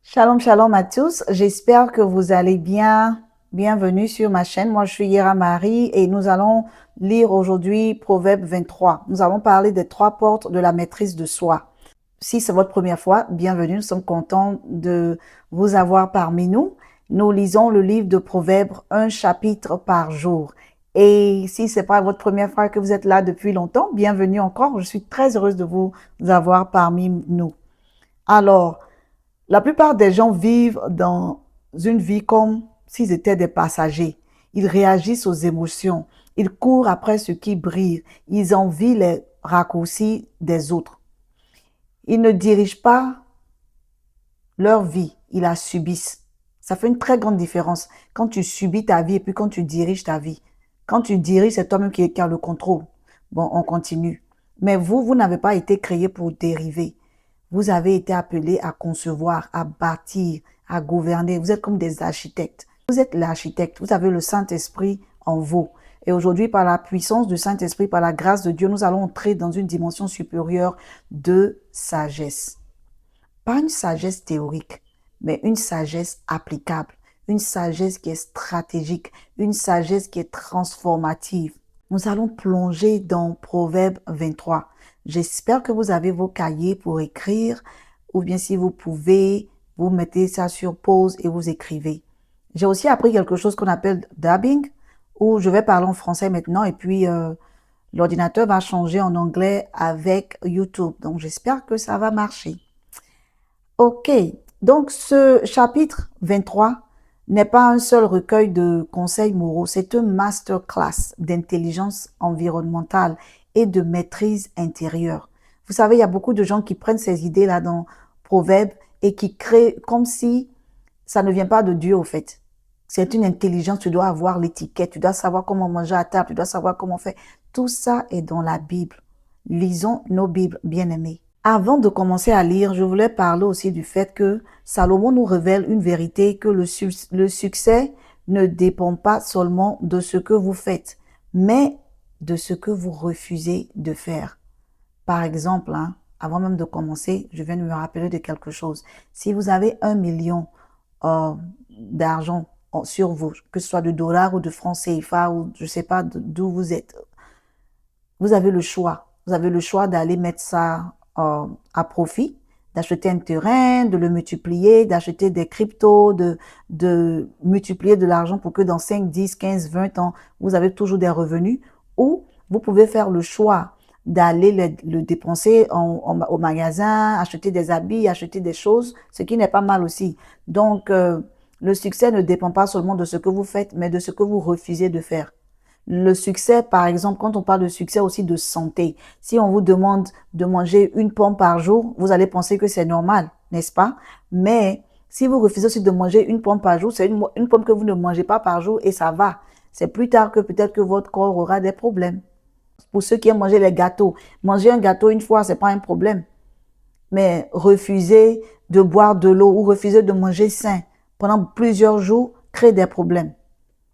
Shalom, shalom à tous. J'espère que vous allez bien. Bienvenue sur ma chaîne. Moi, je suis Yera Marie et nous allons lire aujourd'hui Proverbe 23. Nous allons parler des trois portes de la maîtrise de soi. Si c'est votre première fois, bienvenue. Nous sommes contents de vous avoir parmi nous. Nous lisons le livre de Proverbes, un chapitre par jour. Et si c'est pas votre première fois que vous êtes là depuis longtemps, bienvenue encore. Je suis très heureuse de vous avoir parmi nous. Alors, la plupart des gens vivent dans une vie comme s'ils étaient des passagers. Ils réagissent aux émotions. Ils courent après ce qui brille. Ils envient les raccourcis des autres. Ils ne dirigent pas leur vie, ils la subissent. Ça fait une très grande différence quand tu subis ta vie et puis quand tu diriges ta vie. Quand tu diriges, c'est toi-même qui as le contrôle. Bon, on continue. Mais vous n'avez pas été créé pour dériver. Vous avez été appelé à concevoir, à bâtir, à gouverner. Vous êtes comme des architectes. Vous êtes l'architecte. Vous avez le Saint-Esprit en vous. Et aujourd'hui, par la puissance du Saint-Esprit, par la grâce de Dieu, nous allons entrer dans une dimension supérieure de sagesse. Pas une sagesse théorique, mais une sagesse applicable, une sagesse qui est stratégique, une sagesse qui est transformative. Nous allons plonger dans Proverbe 23. J'espère que vous avez vos cahiers pour écrire, ou bien si vous pouvez, vous mettez ça sur pause et vous écrivez. J'ai aussi appris quelque chose qu'on appelle dubbing, où je vais parler en français maintenant et puis l'ordinateur va changer en anglais avec YouTube. Donc j'espère que ça va marcher. Ok, donc ce chapitre 23 n'est pas un seul recueil de conseils moraux, c'est un masterclass d'intelligence environnementale et de maîtrise intérieure. Vous savez, il y a beaucoup de gens qui prennent ces idées-là dans Proverbes et qui créent comme si ça ne vient pas de Dieu au fait. C'est une intelligence, tu dois avoir l'étiquette, tu dois savoir comment manger à table, tu dois savoir comment faire. Tout ça est dans la Bible. Lisons nos Bibles, bien-aimés. Avant de commencer à lire, je voulais parler aussi du fait que Salomon nous révèle une vérité, que le succès ne dépend pas seulement de ce que vous faites, mais de ce que vous refusez de faire. Par exemple, avant même de commencer, je viens de me rappeler de quelque chose. Si vous avez 1 million d'argent sur vous, que ce soit de dollars ou de francs CFA ou je ne sais pas d'où vous êtes, vous avez le choix. Vous avez le choix d'aller mettre ça à profit, d'acheter un terrain, de le multiplier, d'acheter des cryptos, de multiplier de l'argent pour que dans 5, 10, 15, 20 ans, vous avez toujours des revenus. Ou vous pouvez faire le choix d'aller le dépenser au magasin, acheter des habits, acheter des choses, ce qui n'est pas mal aussi. Donc, le succès ne dépend pas seulement de ce que vous faites, mais de ce que vous refusez de faire. Le succès, par exemple, quand on parle de succès aussi de santé, si on vous demande de manger une pomme par jour, vous allez penser que c'est normal, n'est-ce pas? Mais si vous refusez aussi de manger une pomme par jour, c'est une pomme que vous ne mangez pas par jour et ça va. C'est plus tard que peut-être que votre corps aura des problèmes. Pour ceux qui aiment manger les gâteaux, manger un gâteau une fois, c'est pas un problème. Mais refuser de boire de l'eau ou refuser de manger sain pendant plusieurs jours crée des problèmes.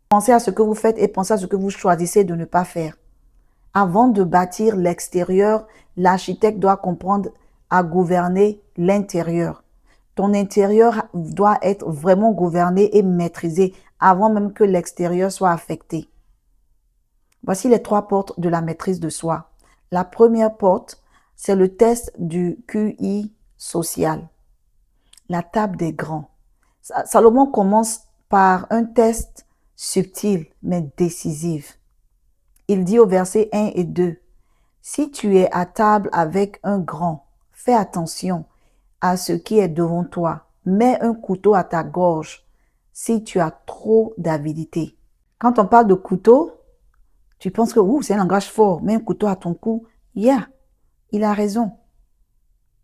Pensez à ce que vous faites et pensez à ce que vous choisissez de ne pas faire. Avant de bâtir l'extérieur, l'architecte doit comprendre à gouverner l'intérieur. Ton intérieur doit être vraiment gouverné et maîtrisé avant même que l'extérieur soit affecté. Voici les trois portes de la maîtrise de soi. La première porte, c'est le test du QI social. La table des grands. Salomon commence par un test subtil mais décisif. Il dit au verset 1 et 2, si tu es à table avec un grand, fais attention à ce qui est devant toi. Mets un couteau à ta gorge si tu as trop d'avidité. Quand on parle de couteau, tu penses que c'est un langage fort, mets un couteau à ton cou. Il a raison.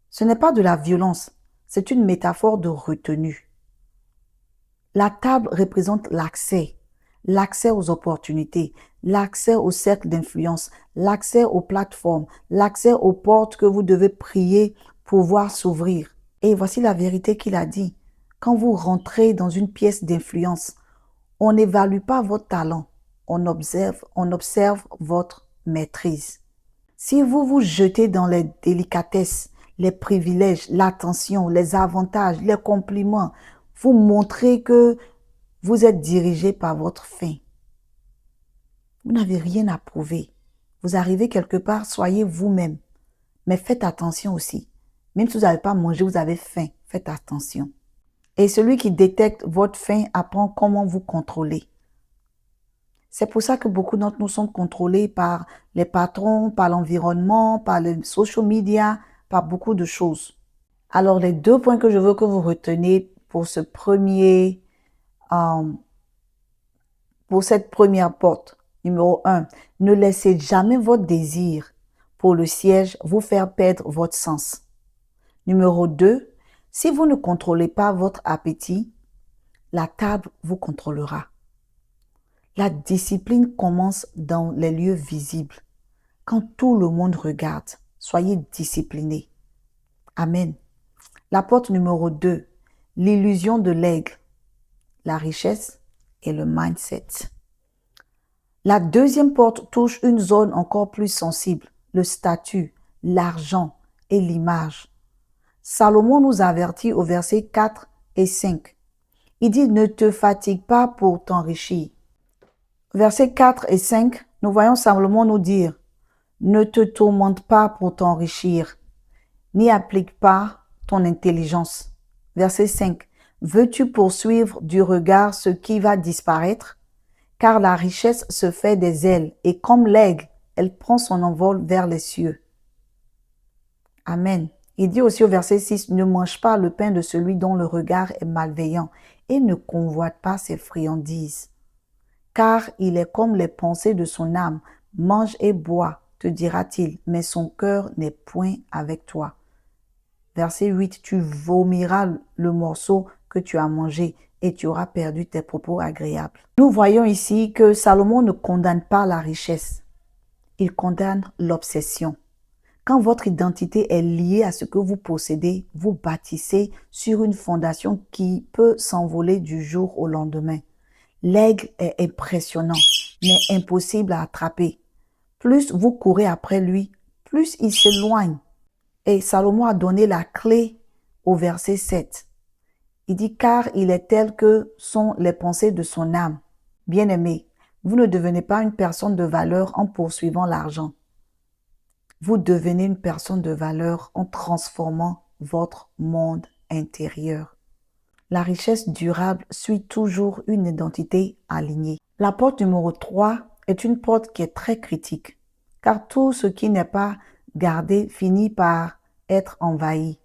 Ce n'est pas de la violence, c'est une métaphore de retenue. La table représente l'accès. L'accès aux opportunités, l'accès au cercle d'influence, l'accès aux plateformes, l'accès aux portes que vous devez prier pour voir s'ouvrir. Et voici la vérité qu'il a dit. Quand vous rentrez dans une pièce d'influence, on n'évalue pas votre talent, on observe votre maîtrise. Si vous vous jetez dans les délicatesses, les privilèges, l'attention, les avantages, les compliments. Vous montrez que vous êtes dirigé par votre faim. Vous n'avez rien à prouver. Vous arrivez quelque part, soyez vous-même. Mais faites attention aussi. Même si vous n'avez pas mangé, vous avez faim. Faites attention. Et celui qui détecte votre faim apprend comment vous contrôler. C'est pour ça que beaucoup d'entre nous sont contrôlés par les patrons, par l'environnement, par les social media, par beaucoup de choses. Alors, les 2 points que je veux que vous reteniez pour cette première porte. Numéro 1, ne laissez jamais votre désir pour le siège vous faire perdre votre sens. Numéro 2, si vous ne contrôlez pas votre appétit, la table vous contrôlera. La discipline commence dans les lieux visibles. Quand tout le monde regarde, soyez disciplinés. Amen. La porte numéro 2, l'illusion de l'aigle, la richesse et le mindset. La deuxième porte touche une zone encore plus sensible, le statut, l'argent et l'image. Salomon nous avertit au verset 4 et 5. Il dit « Ne te fatigue pas pour t'enrichir ». Versets 4 et 5, nous voyons Salomon nous dire « Ne te tourmente pas pour t'enrichir, n'y applique pas ton intelligence. » Verset 5, « Veux-tu poursuivre du regard ce qui va disparaître? Car la richesse se fait des ailes, et comme l'aigle, elle prend son envol vers les cieux. » Amen. Il dit aussi au verset 6, « Ne mange pas le pain de celui dont le regard est malveillant, et ne convoite pas ses friandises. Car il est comme les pensées de son âme, mange et bois, te dira-t-il, mais son cœur n'est point avec toi. » Verset 8, « Tu vomiras le morceau que tu as mangé, et tu auras perdu tes propos agréables. » Nous voyons ici que Salomon ne condamne pas la richesse. Il condamne l'obsession. Quand votre identité est liée à ce que vous possédez, vous bâtissez sur une fondation qui peut s'envoler du jour au lendemain. L'aigle est impressionnant, mais impossible à attraper. Plus vous courez après lui, plus il s'éloigne. Et Salomon a donné la clé au verset 7. Il dit « Car il est tel que sont les pensées de son âme. » Bien-aimé, vous ne devenez pas une personne de valeur en poursuivant l'argent. Vous devenez une personne de valeur en transformant votre monde intérieur. La richesse durable suit toujours une identité alignée. La porte numéro 3 est une porte qui est très critique, car tout ce qui n'est pas gardé finit par être envahi.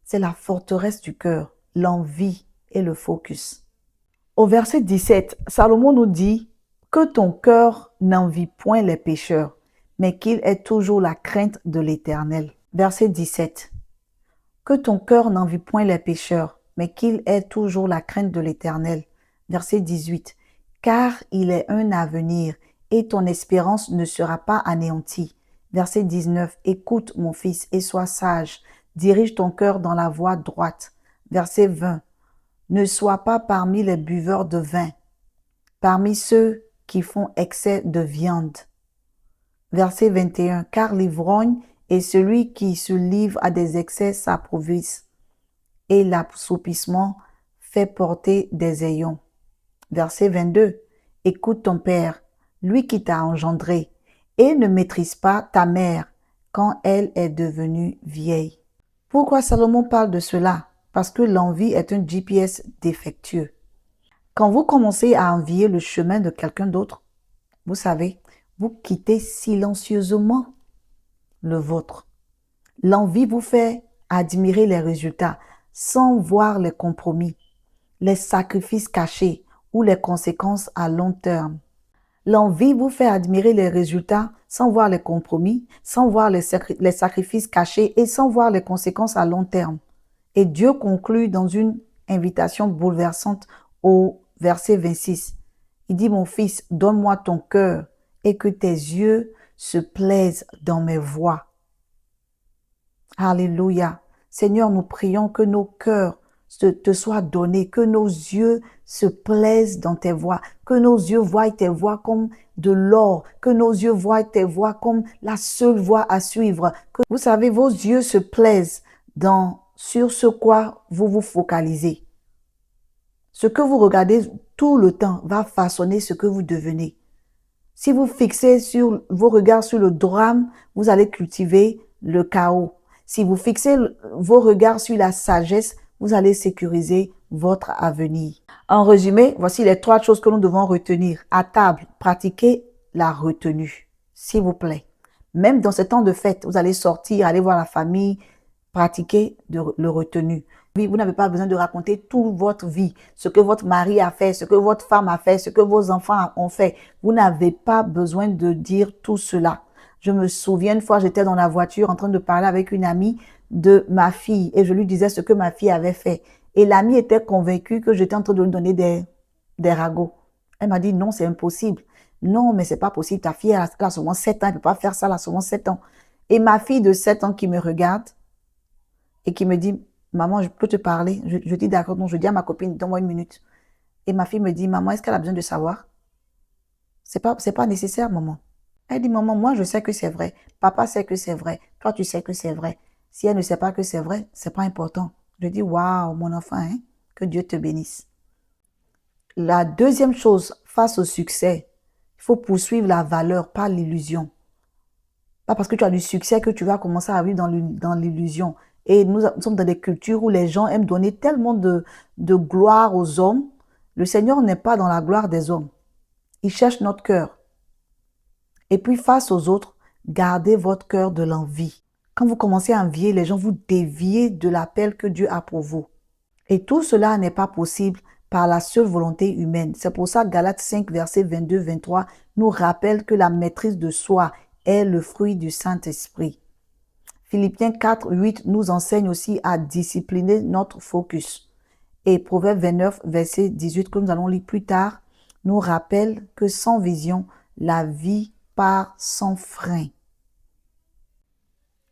C'est la forteresse du cœur, l'envie et le focus. Au verset 17, Salomon nous dit « Que ton cœur n'envie point les pécheurs, mais qu'il ait toujours la crainte de l'Éternel. » Verset 17. « Que ton cœur n'envie point les pécheurs, mais qu'il ait toujours la crainte de l'Éternel. » Verset 18. « Car il est un avenir, et ton espérance ne sera pas anéantie. » Verset 19. « Écoute, mon fils, et sois sage. Dirige ton cœur dans la voie droite. » Verset 20. « Ne sois pas parmi les buveurs de vin, parmi ceux qui font excès de viande. » Verset 21. « Car l'ivrogne et celui qui se livre à des excès s'appauvrissent, et l'assoupissement fait porter des ayons. » Verset 22. « Écoute ton père, lui qui t'a engendré, et ne maîtrise pas ta mère quand elle est devenue vieille. » Pourquoi Salomon parle de cela? Parce que l'envie est un GPS défectueux. Quand vous commencez à envier le chemin de quelqu'un d'autre, vous savez, vous quittez silencieusement le vôtre. L'envie vous fait admirer les résultats sans voir les compromis, les sacrifices cachés ou les conséquences à long terme. L'envie vous fait admirer les résultats sans voir les compromis, sans voir les sacrifices cachés et sans voir les conséquences à long terme. Et Dieu conclut dans une invitation bouleversante au verset 26. Il dit « Mon fils, donne-moi ton cœur et que tes yeux se plaisent dans mes voies. » Alléluia. Seigneur, nous prions que nos cœurs te soient donnés, que nos yeux se plaisent dans tes voies, que nos yeux voient tes voies comme de l'or, que nos yeux voient tes voies comme la seule voie à suivre. Que, vous savez, vos yeux se plaisent sur ce quoi vous vous focalisez. Ce que vous regardez tout le temps va façonner ce que vous devenez. Si vous fixez vos regards sur le drame, vous allez cultiver le chaos. Si vous fixez vos regards sur la sagesse, vous allez sécuriser votre avenir. En résumé, voici les 3 choses que nous devons retenir. À table, pratiquez la retenue, s'il vous plaît. Même dans ce temps de fête, vous allez sortir, aller voir la famille, pratiquez le retenu. Vous n'avez pas besoin de raconter toute votre vie, ce que votre mari a fait, ce que votre femme a fait, ce que vos enfants ont fait. Vous n'avez pas besoin de dire tout cela. Je me souviens une fois, j'étais dans la voiture en train de parler avec une amie de ma fille et je lui disais ce que ma fille avait fait. Et l'amie était convaincue que j'étais en train de lui donner des ragots. Elle m'a dit non, c'est impossible. Non, mais c'est pas possible. Ta fille, elle a seulement 7 ans, elle ne peut pas faire ça, elle a seulement 7 ans. Et ma fille de 7 ans qui me regarde et qui me dit, maman, je peux te parler? Je dis d'accord, donc je dis à ma copine, donne-moi une minute. Et ma fille me dit, maman, est-ce qu'elle a besoin de savoir? C'est pas nécessaire, maman. Elle dit, maman, moi, je sais que c'est vrai. Papa sait que c'est vrai. Toi, tu sais que c'est vrai. Si elle ne sait pas que c'est vrai, c'est pas important. Je dis, waouh, mon enfant, hein, que Dieu te bénisse. La deuxième chose, face au succès, il faut poursuivre la valeur, pas l'illusion. Pas parce que tu as du succès que tu vas commencer à vivre dans l'illusion. Et nous sommes dans des cultures où les gens aiment donner tellement de gloire aux hommes. Le Seigneur n'est pas dans la gloire des hommes. Il cherche notre cœur. Et puis face aux autres, gardez votre cœur de l'envie. Quand vous commencez à envier les gens, vous déviez de l'appel que Dieu a pour vous. Et tout cela n'est pas possible par la seule volonté humaine. C'est pour ça que Galates 5, versets 22-23 nous rappelle que la maîtrise de soi est le fruit du Saint-Esprit. Philippiens 4, 8 nous enseigne aussi à discipliner notre focus. Et Proverbe 29, verset 18 que nous allons lire plus tard, nous rappelle que sans vision, la vie part sans frein.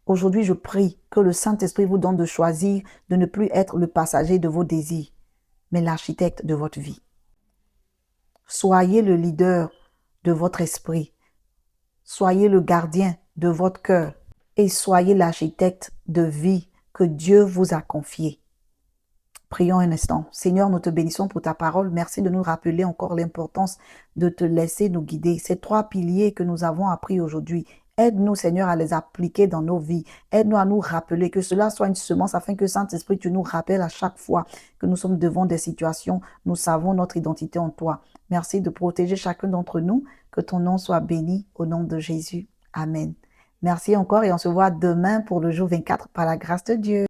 Aujourd'hui, je prie que le Saint-Esprit vous donne de choisir de ne plus être le passager de vos désirs, mais l'architecte de votre vie. Soyez le leader de votre esprit. Soyez le gardien de votre cœur et soyez l'architecte de vie que Dieu vous a confié. Prions un instant. Seigneur, nous te bénissons pour ta parole. Merci de nous rappeler encore l'importance de te laisser nous guider. Ces 3 piliers que nous avons appris aujourd'hui, aide-nous, Seigneur, à les appliquer dans nos vies. Aide-nous à nous rappeler que cela soit une semence afin que Saint-Esprit, tu nous rappelles à chaque fois que nous sommes devant des situations. Nous savons notre identité en toi. Merci de protéger chacun d'entre nous. Que ton nom soit béni au nom de Jésus. Amen. Merci encore et on se voit demain pour le jour 24 par la grâce de Dieu.